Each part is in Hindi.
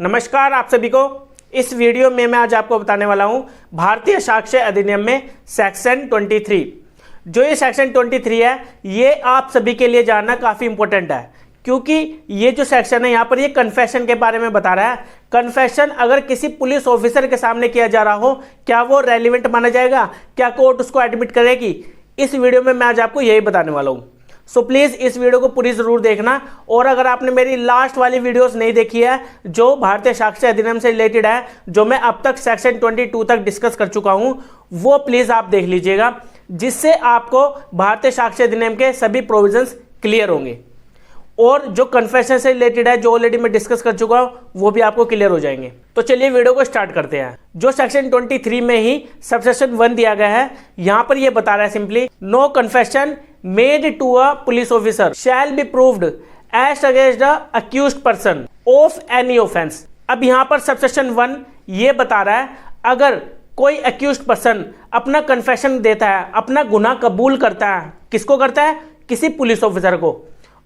नमस्कार आप सभी को। इस वीडियो में मैं आज आपको बताने वाला हूं भारतीय साक्ष्य अधिनियम में सेक्शन 23। जो ये सेक्शन 23 है ये आप सभी के लिए जानना काफ़ी इंपॉर्टेंट है, क्योंकि ये जो सेक्शन है यहाँ पर ये कन्फेशन के बारे में बता रहा है। कन्फेशन अगर किसी पुलिस ऑफिसर के सामने किया जा रहा हो, क्या वो रेलिवेंट माना जाएगा, क्या कोर्ट उसको एडमिट करेगी? इस वीडियो में मैं आज आपको यही बताने वाला हूँ। सो प्लीज़ इस वीडियो को पूरी ज़रूर देखना। और अगर आपने मेरी लास्ट वाली वीडियोस नहीं देखी है जो भारतीय साक्ष्य अधिनियम से रिलेटेड है, जो मैं अब तक सेक्शन 22 तक डिस्कस कर चुका हूं, वो प्लीज़ आप देख लीजिएगा, जिससे आपको भारतीय साक्ष्य अधिनियम के सभी प्रोविजंस क्लियर होंगे। और जो कन्फेशन से रिलेटेड है, जो ऑलरेडी मैं डिस्कस कर चुका हूं, वो भी आपको क्लियर हो जाएंगे। तो चलिए वीडियो को स्टार्ट करते हैं। जो सेक्शन 23 में ही सबसेक्शन 1 दिया गया है, यहां पर ये बता रहा है simply, no confession made to a police officer shall be proved as against the accused person of any offense। अब यहां पर सबसेक्शन 1 ये बता रहा है, अगर कोई अक्यूज्ड पर्सन अपना कन्फेशन देता है, अपना गुनाह कबूल करता है, किसको करता है? किसी पुलिस ऑफिसर को।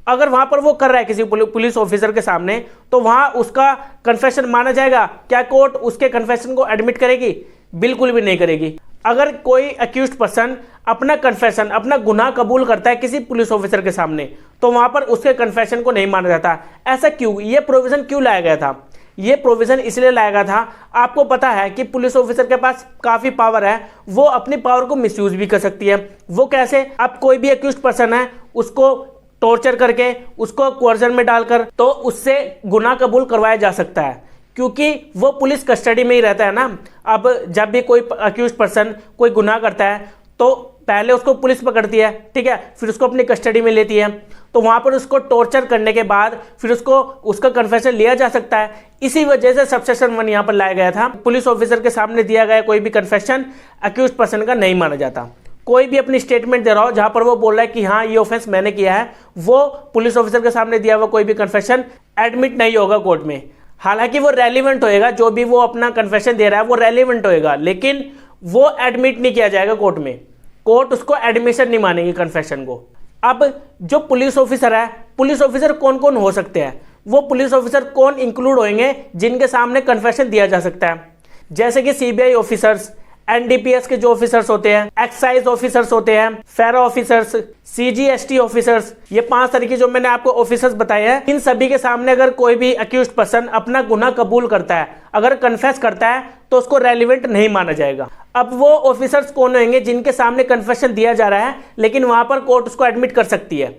अगर वहां पर वो कर रहा है किसी पुलिस ऑफिसर के सामने, तो वहां उसका कन्फेशन माना जाएगा? क्या कोर्ट उसके कन्फेशन को एडमिट करेगी? बिल्कुल भी नहीं करेगी। अगर कोई अक्यूज्ड पर्सन अपना कन्फेशन, अपना गुनाह कबूल करता है किसी पुलिस ऑफिसर के सामने, तो वहां पर उसके कन्फेशन को नहीं माना जाता। ऐसा क्यों? ये प्रोविजन क्यों लाया गया था? ये प्रोविजन इसलिए लाया गया था, आपको पता है कि पुलिस ऑफिसर के पास काफी पावर है, वो अपनी पावर को मिसयूज भी कर सकती है। वो कैसे? अब कोई भी अक्यूज्ड पर्सन है, उसको टॉर्चर करके, उसको कोर्जन में डालकर, तो उससे गुनाह कबूल करवाया जा सकता है, क्योंकि वो पुलिस कस्टडी में ही रहता है ना। अब जब भी कोई अक्यूज्ड पर्सन कोई गुनाह करता है, तो पहले उसको पुलिस पकड़ती है, ठीक है, फिर उसको अपनी कस्टडी में लेती है, तो वहां पर उसको टॉर्चर करने के बाद फिर उसको उसका कन्फेशन लिया जा सकता है। इसी वजह से सबसेक्शन 1 यहां पर लाया गया था। पुलिस ऑफिसर के सामने दिया गया कोई भी कन्फेशन अक्यूज्ड पर्सन का नहीं माना जाता। कोई भी अपनी स्टेटमेंट दे रहा हो जहां पर वो बोल रहा है कि हाँ ये ऑफेंस मैंने किया है, वो पुलिस ऑफिसर के सामने दिया हुआ कोई भी कन्फेशन एडमिट नहीं होगा कोर्ट में। हालांकि वो रेलिवेंट होएगा, जो भी वो अपना कन्फेशन दे रहा है वो रेलिवेंट होएगा, लेकिन वो एडमिट नहीं किया जाएगा कोर्ट में। कोर्ट उसको एडमिशन नहीं मानेगी कन्फेशन को। अब जो पुलिस ऑफिसर है, पुलिस ऑफिसर कौन कौन हो सकते हैं? वो पुलिस ऑफिसर कौन इंक्लूड होंगे जिनके सामने कन्फेशन दिया जा सकता है? जैसे कि सीबीआई ऑफिसर्स, एनडीपीएस के जो ऑफिसर्स होते हैं, एक्साइज ऑफिसर्स होते हैं, फेरा ऑफिसर्स, सीजीएसटी ऑफिसर्स, ये 5 तरीके जो मैंने आपको ऑफिसर्स बताए हैं। इन सभी के सामने अगर कोई भी अक्यूज्ड पर्सन अपना गुनाह कबूल करता है, अगर कन्फेस करता है, तो उसको रेलिवेंट नहीं माना जाएगा। अब वो ऑफिसर्स कौन होंगे जिनके सामने कन्फेशन दिया जा रहा है लेकिन वहां पर कोर्ट उसको एडमिट कर सकती है?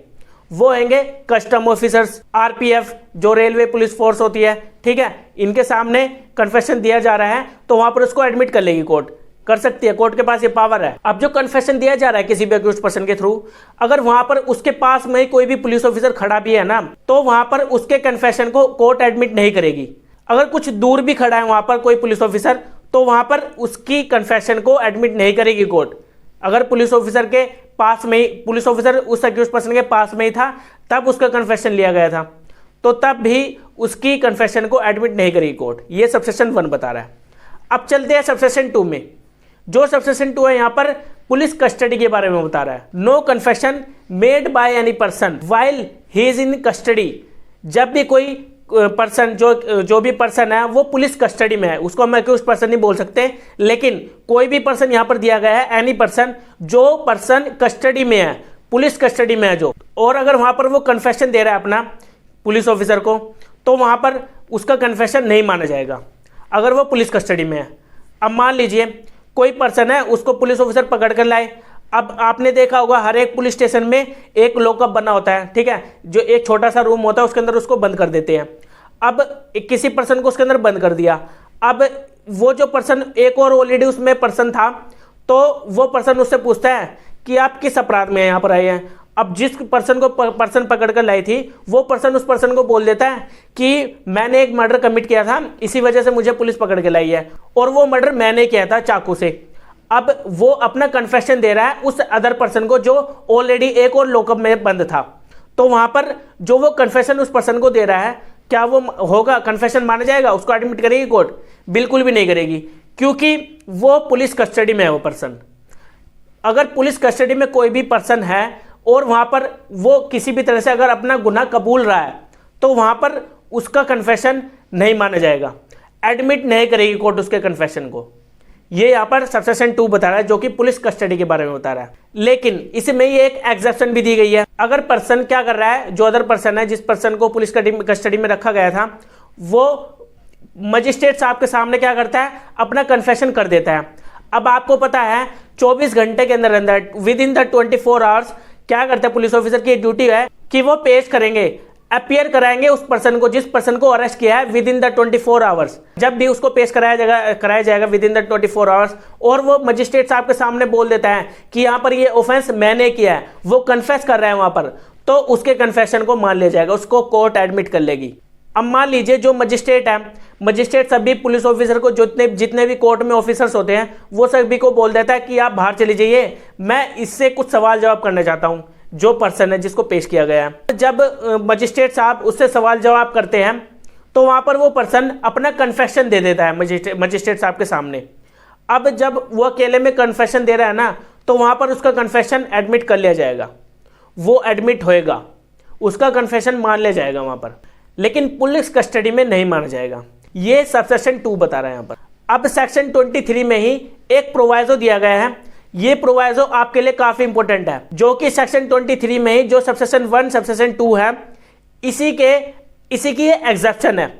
वो होंगे कस्टम ऑफिसर्स, आरपीएफ जो रेलवे पुलिस फोर्स होती है, ठीक है, इनके सामने कन्फेशन दिया जा रहा है तो वहां पर उसको एडमिट कर लेगी कोर्ट, कर सकती है, कोर्ट के पास ये पावर है। अब जो कन्फेशन दिया जा रहा है किसी भी अक्यूज्ड पर्सन के थ्रू, अगर वहां पर उसके पास में कोई भी पुलिस ऑफिसर खड़ा भी है ना, तो वहां पर उसके कन्फेशन को कोर्ट एडमिट नहीं करेगी। अगर कुछ दूर भी खड़ा है वहां पर कोई पुलिस ऑफिसर, तो वहां पर उसकी कन्फेशन को एडमिट नहीं करेगी कोर्ट। अगर पुलिस ऑफिसर के पास में ही, पुलिस ऑफिसर उस अक्यूज्ड पर्सन के पास में ही था, तब उसका कन्फेशन लिया गया था, तो तब भी उसकी कन्फेशन को एडमिट नहीं करेगी कोर्ट। ये सबसेक्शन 1 बता रहा है। अब चलते हैं सबसेक्शन 2 में। जो सबसेक्शन 2 है यहाँ पर पुलिस कस्टडी के बारे में बता रहा है। No confession made by any person while he is in custody. जब भी कोई पर्सन, जो भी पर्सन है वो पुलिस कस्टडी में है, उसको हम अक्यूज्ड पर्सन नहीं बोल सकते, लेकिन कोई भी पर्सन यहाँ पर दिया गया है, एनी पर्सन, जो पर्सन कस्टडी में है, पुलिस कस्टडी में है जो, और अगर वहां पर वो कन्फेशन दे रहा है अपना पुलिस ऑफिसर को, तो वहां पर उसका कन्फेशन नहीं माना जाएगा अगर वो पुलिस कस्टडी में है। अब मान लीजिए कोई पर्सन है, उसको पुलिस ऑफिसर पकड़ कर लाए। अब आपने देखा होगा हर एक पुलिस स्टेशन में एक लॉकअप बना होता है, ठीक है, जो एक छोटा सा रूम होता है, उसके अंदर उसको बंद कर देते हैं। अब किसी पर्सन को उसके अंदर बंद कर दिया। अब वो जो पर्सन, एक और ऑलरेडी उसमें पर्सन था, तो वो पर्सन उससे पूछता है कि आप किस अपराध में यहाँ पर आए हैं। अब जिस पर्सन को पर्सन पकड़ कर लाई थी, वो पर्सन उस पर्सन को बोल देता है कि मैंने एक मर्डर कमिट किया था, इसी वजह से मुझे पुलिस पकड़ के लाई है, और वो मर्डर मैंने किया था चाकू से। अब वो अपना कन्फेशन दे रहा है उस अदर पर्सन को जो ऑलरेडी एक और लॉकअप में बंद था, तो वहां पर जो वो कन्फेशन उस पर्सन को दे रहा है, क्या वो होगा, कन्फेशन माना जाएगा? उसको एडमिट करेगी कोर्ट? बिल्कुल भी नहीं करेगी, क्योंकि वो पुलिस कस्टडी में है वो पर्सन। अगर पुलिस कस्टडी में कोई भी पर्सन है और वहां पर वो किसी भी तरह से अगर अपना गुनाह कबूल रहा है, तो वहां पर उसका कन्फेशन नहीं माना जाएगा, एडमिट नहीं करेगी कोर्ट उसके कन्फेशन को। ये यहाँ पर सबसेक्शन 2 बता रहा है, जो कि पुलिस कस्टडी के बारे में बता रहा है। लेकिन इसमें ये एक एग्जेप्शन भी दी गई है। अगर पर्सन क्या कर रहा है, जो अदर पर्सन है, जिस पर्सन को पुलिस कस्टडी में रखा गया था, वो मजिस्ट्रेट साहब के सामने क्या करता है, अपना कन्फेशन कर देता है। अब आपको पता है 24 घंटे के अंदर अंदर, विद इन द 24 आवर्स, क्या करता है पुलिस ऑफिसर की ड्यूटी है कि वो पेश करेंगे, अपीयर कराएंगे उस पर्सन को, जिस पर्सन को अरेस्ट किया है, विद इन द 24 आवर्स। जब भी उसको पेश कराया जाएगा विद इन द 24 आवर्स, और वो मजिस्ट्रेट साहब के सामने बोल देता है कि यहाँ पर ये ऑफेंस मैंने किया है, वो कन्फेस कर रहा है वहां पर, तो उसके कन्फेशन को मान लिया जाएगा, उसको कोर्ट एडमिट कर लेगी। अब मान लीजिए जो मजिस्ट्रेट है, मजिस्ट्रेट सभी पुलिस ऑफिसर को, जितने भी कोर्ट में ऑफिसर्स होते हैं, वो सभी को बोल देता है कि आप बाहर चले जाइए, मैं इससे कुछ सवाल जवाब करना चाहता हूं, जो पर्सन है जिसको पेश किया गया है। जब मजिस्ट्रेट साहब उससे सवाल जवाब करते हैं, तो वहां पर वो पर्सन अपना कन्फेशन दे देता है मजिस्ट्रेट साहब के सामने। अब जब वो अकेले में कन्फेशन दे रहा है ना, तो वहां पर उसका कन्फेशन एडमिट कर लिया जाएगा, वो एडमिट होएगा, उसका कन्फेशन मान लिया जाएगा वहां पर, लेकिन पुलिस कस्टडी में नहीं माना जाएगा। ये सबसेक्शन 2 बता रहा है यहां पर। अब सेक्शन 23 में ही एक प्रोवाइजो दिया गया है। ये प्रोवाइजो आपके लिए काफी इंपॉर्टेंट है, जो कि सेक्शन 23 में ही जो सबसेक्शन 1 सबसेक्शन 2 है, इसी की एग्जेप्शन है।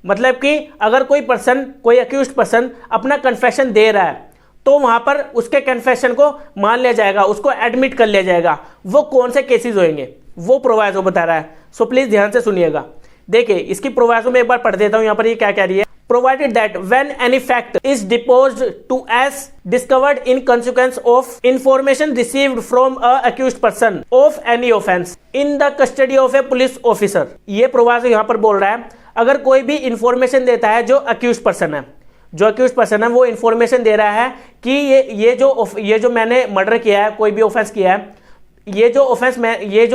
मतलब कि अगर कोई अक्यूज्ड पर्सन अपना कन्फेशन दे रहा है, तो वहां पर उसके कन्फेशन को मान लिया जाएगा, उसको एडमिट कर लिया जाएगा। वो कौन से केसेस होंगे, वो प्रोवाइजो बता रहा है। सो प्लीज ध्यान से सुनिएगा। देखिए, इसकी प्रोवाइजो में एक बार पढ़ देता हूं, यहां पर ये क्या कह रही है। Provided that when any fact is deposed to as discovered in consequence of information received from a accused person of any offence in the custody of a police officer। ये प्रोवाइजो यहाँ पर बोल रहा है, अगर कोई भी इंफॉर्मेशन देता है, जो अक्यूज्ड पर्सन है, वो इंफॉर्मेशन दे रहा है कि ये जो मैंने मर्डर किया है, कोई भी ऑफेंस किया है, ये जो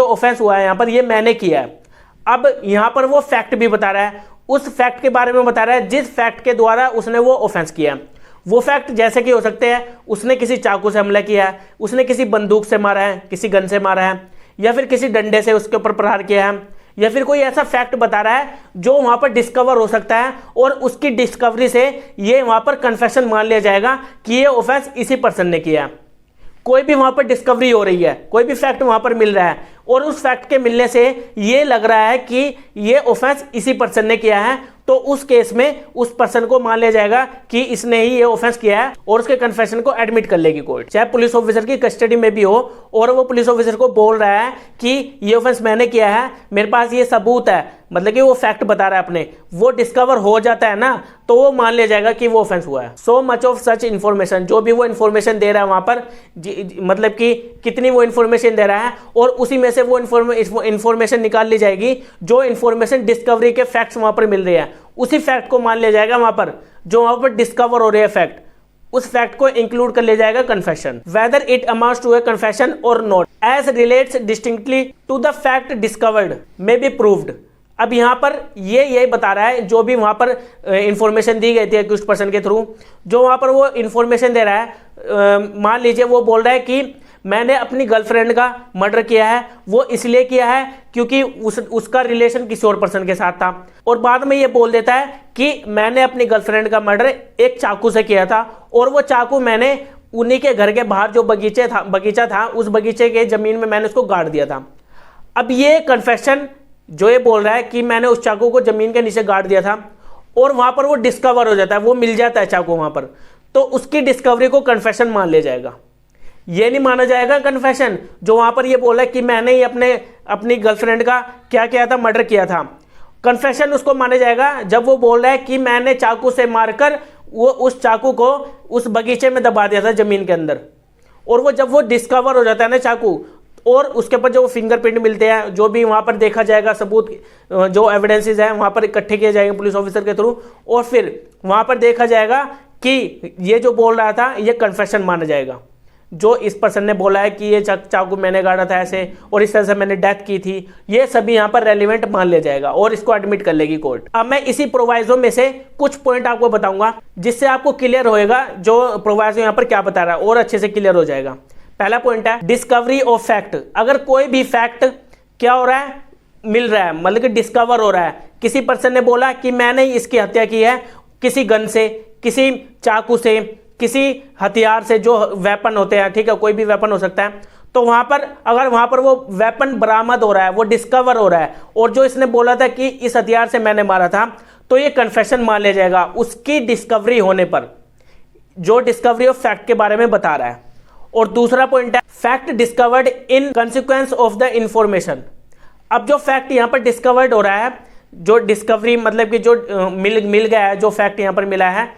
ऑफेंस हुआ है यहाँ पर, ये मैंने किया है। अब यहाँ पर वो फैक्ट भी बता रहा है, उस फैक्ट के बारे में बता रहा है जिस फैक्ट के द्वारा उसने वो ऑफेंस किया। वो फैक्ट जैसे कि हो सकते हैं, उसने किसी चाकू से हमला किया है, उसने किसी बंदूक से मारा है, किसी गन से मारा है, या फिर किसी डंडे से उसके ऊपर प्रहार किया है, या फिर कोई ऐसा फैक्ट बता रहा है जो वहां पर डिस्कवर हो सकता है, और उसकी डिस्कवरी से ये वहां पर कन्फेशन मान लिया जाएगा कि ये ऑफेंस इसी पर्सन ने किया है। कोई भी वहां पर डिस्कवरी हो रही है, कोई भी फैक्ट वहां पर मिल रहा है, और उस फैक्ट के मिलने से ये लग रहा है कि ये ऑफेंस इसी पर्सन ने किया है, तो उस केस में उस पर्सन को मान लिया जाएगा कि इसने ही ये ऑफेंस किया है, और उसके कन्फेशन को एडमिट कर लेगी कोर्ट। चाहे पुलिस ऑफिसर की कस्टडी में भी हो, और वो पुलिस ऑफिसर को बोल रहा है कि ये ऑफेंस मैंने किया है, मेरे पास ये सबूत है, मतलब कि वो फैक्ट बता रहा है अपने, वो डिस्कवर हो जाता है ना, तो वो मान लिया जाएगा कि वो ऑफेंस हुआ है। So much of such information, जो भी वो इन्फॉर्मेशन दे रहा है वहां पर, मतलब कि कितनी वो इन्फॉर्मेशन दे रहा है, और उसी में से वो इन्फॉर्मेशन निकाल ली जाएगी, जो इन्फॉर्मेशन डिस्कवरी के फैक्ट्स वहां पर मिल रही है, उसी फैक्ट को मान लिया जाएगा वहां पर, जो वहां पर डिस्कवर हो रहे हैं फैक्ट, उस फैक्ट को इंक्लूड कर लिया जाएगा confession, whether it amounts to a confession और not, as relates distinctly to the fact discovered may be proved. अब यहां पर ये बता रहा है, जो भी वहां पर इंफॉर्मेशन दी गई थी अक्यूज्ड पर्सन के थ्रू, जो वहां पर वो इंफॉर्मेशन दे रहा है, मान लीजिए वो बोल रहा है कि मैंने अपनी गर्लफ्रेंड का मर्डर किया है, वो इसलिए किया है क्योंकि उसका रिलेशन किसी और पर्सन के साथ था, और बाद में ये बोल देता है कि मैंने अपनी गर्लफ्रेंड का मर्डर एक चाकू से किया था, और वो चाकू मैंने उन्हीं के घर के बाहर जो बगीचा था, उस बगीचे के जमीन में मैंने उसको गाड़ दिया था। अब ये कन्फेशन जो ये बोल रहा है कि मैंने उस चाकू को जमीन के नीचे गाड़ दिया था, और वहां पर वो डिस्कवर हो जाता है, वो मिल जाता है चाकू वहां पर, तो उसकी डिस्कवरी को कन्फेशन मान लिया जाएगा। ये नहीं माना जाएगा कन्फेशन जो वहां पर ये बोला है कि मैंने ही अपनी गर्लफ्रेंड का क्या किया था, मर्डर किया था। कन्फेशन उसको माना जाएगा जब वो बोल रहा है कि मैंने चाकू से मारकर वो उस चाकू को उस बगीचे में दबा दिया था जमीन के अंदर, और वो जब वो डिस्कवर हो जाता है ना चाकू, और उसके ऊपर जो फिंगरप्रिंट मिलते हैं, जो भी वहां पर देखा जाएगा सबूत, जो एविडेंसेस हैं वहां पर इकट्ठे किए जाएंगे पुलिस ऑफिसर के थ्रू, और फिर वहां पर देखा जाएगा कि ये जो बोल रहा था ये कन्फेशन माना जाएगा, जो इस पर्सन ने बोला है कि ये चाकू मैंने गाड़ा था ऐसे, और इस तरह से मैंने डेथ की थी, ये सभी यहाँ पर रेलिवेंट मान लिया जाएगा, और इसको एडमिट कर लेगी कोर्ट। अब मैं इसी प्रोवाइजो में से कुछ पॉइंट आपको बताऊंगा, जिससे आपको क्लियर होएगा जो प्रोवाइजो यहाँ पर क्या बता रहा है, और अच्छे से क्लियर हो जाएगा। पहला पॉइंट है डिस्कवरी ऑफ फैक्ट। अगर कोई भी फैक्ट क्या हो रहा है, मिल रहा है, मतलब कि डिस्कवर हो रहा है। किसी पर्सन ने बोला कि मैंने इसकी हत्या की है किसी गन से, किसी चाकू से, किसी हथियार से, जो वेपन होते हैं, ठीक है, कोई भी वेपन हो सकता है। तो वहां पर अगर वहां पर वो वेपन बरामद हो रहा है, वो डिस्कवर हो रहा है, और जो इसने बोला था कि इस हथियार से मैंने मारा था, तो ये कन्फेशन मान लिया जाएगा उसकी डिस्कवरी होने पर, जो डिस्कवरी ऑफ फैक्ट के बारे में बता रहा है। और दूसरा पॉइंट है fact discovered in consequence of the information. अब जो फैक्ट यहां पर डिस्कवर्ड हो रहा है, जो डिस्कवरी मतलब कि जो मिल गया है, जो फैक्ट यहां पर मिला है,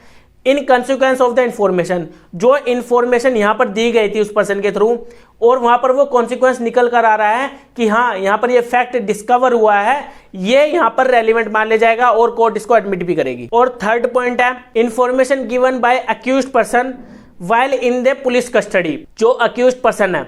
इन कंसिक्वेंस ऑफ द इंफॉर्मेशन, जो इंफॉर्मेशन यहां पर दी गई थी उस पर्सन के थ्रू, और वहां पर वो कॉन्सिक्वेंस निकल कर आ रहा है कि हाँ यहां पर ये फैक्ट डिस्कवर हुआ है, ये यहां पर रेलिवेंट मान लिया जाएगा और कोर्ट इसको एडमिट भी करेगी। और थर्ड पॉइंट है information given by accused person while in the police custody. जो अक्यूज्ड पर्सन है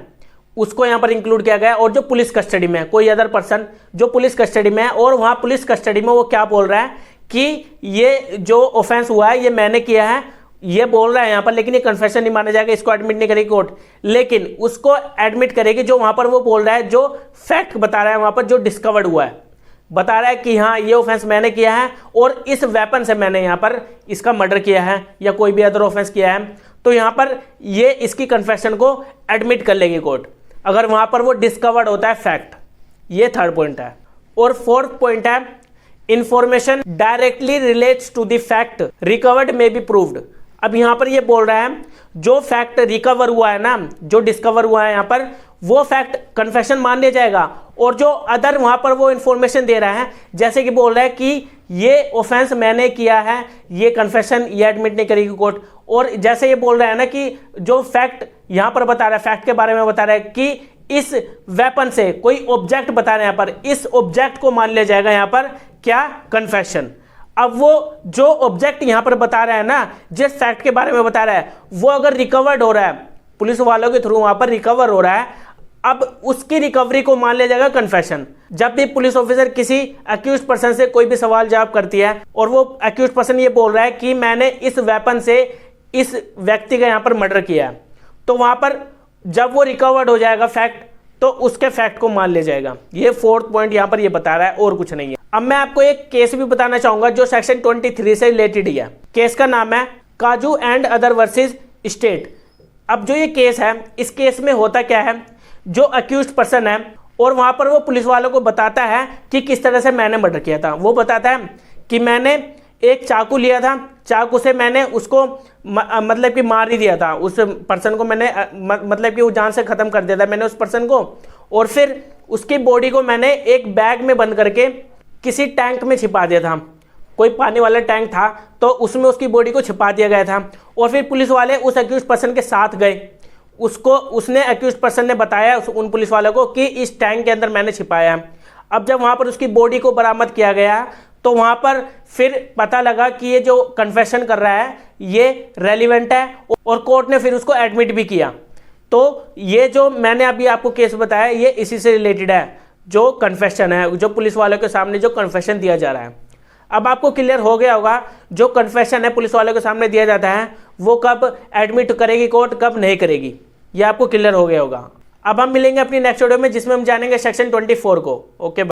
उसको यहां पर इंक्लूड किया गया, और जो पुलिस कस्टडी में है, कोई अदर पर्सन जो पुलिस कस्टडी में है, और वहां पुलिस कस्टडी में वो क्या बोल रहा है कि ये जो ऑफेंस हुआ है ये मैंने किया है, ये बोल रहा है यहां पर, लेकिन ये कन्फेशन नहीं माना जाएगा, इसको एडमिट नहीं करेगी कोर्ट, लेकिन उसको एडमिट करेगी जो वहां पर वो बोल रहा है, जो फैक्ट बता रहा है वहां पर, जो डिस्कवर्ड हुआ है, बता रहा है कि हाँ ये ऑफेंस मैंने किया है और इस वेपन से मैंने यहां पर इसका मर्डर किया है या कोई भी अदर ऑफेंस किया है, तो यहां पर ये इसकी कन्फेशन को एडमिट कर लेगी कोर्ट, अगर वहां पर वो डिस्कवर्ड होता है फैक्ट। ये थर्ड पॉइंट है। और फोर्थ पॉइंट है information directly relates to the fact recovered may be proved. अब यहां पर ये बोल रहा है जो फैक्ट रिकवर हुआ है ना, जो डिस्कवर हुआ है यहां पर, वो फैक्ट कन्फेशन मान लिया जाएगा, और जो अदर वहां पर वो इंफॉर्मेशन दे रहा है, जैसे कि बोल रहा है कि ये ऑफेंस मैंने किया है, ये कन्फेशन ये एडमिट नहीं करेगी कोर्ट। और जैसे ये बोल रहा है ना कि जो फैक्ट यहां पर बता रहा है, फैक्ट के बारे में बता रहा है कि इस वेपन से कोई ऑब्जेक्ट बता रहे हैं यहां पर, इस ऑब्जेक्ट को मान लिया जाएगा यहां पर क्या, कन्फेशन। अब वो जो ऑब्जेक्ट यहां पर बता रहा है ना, जिस फैक्ट के बारे में बता रहा है, वो अगर रिकवर्ड हो रहा है पुलिस वालों के थ्रू, वहां पर रिकवर हो रहा है, अब उसकी रिकवरी को मान लिया जाएगा कन्फेशन। जब भी पुलिस ऑफिसर किसी अक्यूज्ड पर्सन से कोई भी सवाल जवाब करती है और वो अक्यूज्ड पर्सन ये बोल रहा है कि मैंने इस वेपन से इस व्यक्ति का यहां पर मर्डर किया है, तो वहां पर जब वो रिकवर्ड हो जाएगा फैक्ट, तो उसके फैक्ट को मान लिया जाएगा। ये फोर्थ पॉइंट यहां पर ये बता रहा है, और कुछ नहीं है। अब मैं आपको एक केस भी बताना चाहूंगा जो सेक्शन 23 से रिलेटेड ही है। केस का नाम है काजू एंड अदर वर्सेस स्टेट। अब जो ये केस है, इस केस में होता क्या है, जो अक्यूज्ड पर्सन है और वहां पर वो पुलिस वालों को बताता है कि किस तरह से मैंने मर्डर किया था। वो बताता है कि मैंने एक चाकू लिया था, चाकू से मैंने उसको मतलब कि मार ही दिया था, उस पर्सन को मैंने मतलब कि वो जान से खत्म कर दिया था मैंने उस पर्सन को, और फिर उसकी बॉडी को मैंने एक बैग में बंद करके किसी टैंक में छिपा दिया था, कोई पानी वाला टैंक था, तो उसमें उसकी बॉडी को छिपा दिया गया था। और फिर पुलिस वाले उस अक्यूज्ड पर्सन के साथ गए, उसने अक्यूज्ड पर्सन ने बताया उन पुलिस वालों को कि इस टैंक के अंदर मैंने छिपाया है। अब जब वहां पर उसकी बॉडी को बरामद किया गया, तो वहां पर फिर पता लगा कि ये जो कन्फेशन कर रहा है ये रेलिवेंट है, और कोर्ट ने फिर उसको एडमिट भी किया। तो ये जो मैंने अभी आपको केस बताया ये इसी से रिलेटेड है, जो कन्फेशन है, जो पुलिस वालों के सामने जो कन्फेशन दिया जा रहा है। अब आपको क्लियर हो गया होगा जो कन्फेशन है पुलिस वालों के सामने दिया जाता है वो कब एडमिट करेगी कोर्ट, कब नहीं करेगी, ये आपको क्लियर हो गया होगा। अब हम मिलेंगे अपनी नेक्स्ट वीडियो में जिसमें हम जानेंगे सेक्शन 24 को। ओके।